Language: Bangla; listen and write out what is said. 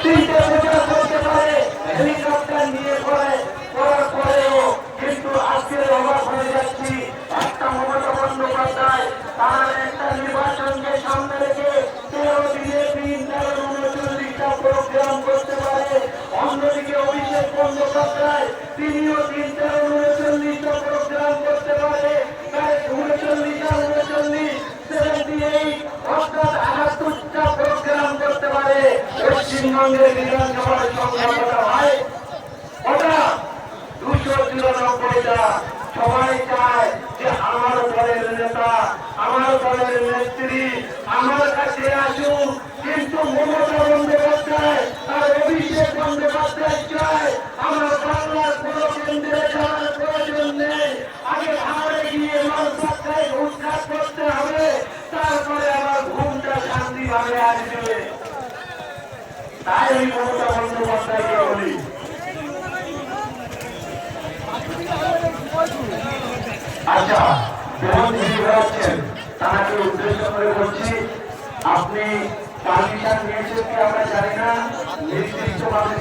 তিনটে প্রচার করতে পারে, হেলিকপ্টার নিয়ে করার পরেও কিন্তু আজকে অবাক হয়ে যাচ্ছি। একটা মমতা বন্দ্যোপাধ্যায় তার একটা নির্বাচনকে সামনে রেখে 13 দিনে 3,39টা প্রোগ্রাম করতে পারে। অন্যদিকে অভিষেক বন্দ্যোপাধ্যায় তিনিও 3,39টা প্রোগ্রাম করতে পারে। প্রায় 39 অর্থাৎ 78টা প্রোগ্রাম করতে পারে। পশ্চিমবঙ্গের বিধানসভার সংখ্যা কত হয়? ওটা 294টা। সবাই চায় যে আমার দলের নেতা, আমার দলের নেত্রী আমার কাছে আসুন, কিন্তু মমতা বন্দ্যোপাধ্যায় আর অভিষেক বন্দ্যোপাধ্যায় চায় আমার বাংলার কোন কেন্দ্রে যাওয়ার প্রয়োজন নেই। আগে ভাড়ে গিয়ে মালপাত্রায় উদ্ধার করতে হবে, তারপরে আমার ঘুমটা শান্তিভাবে আসবে। তাই আমি মমতা বন্দ্যোপাধ্যায়কে বলি, আচ্ছা যখন তিনি বেড়াচ্ছেন তাকে উদ্দেশ্য করে বলছি, আপনি পারমিশন নিয়েছেন কি আমরা জানি না, নির্দিষ্টভাবে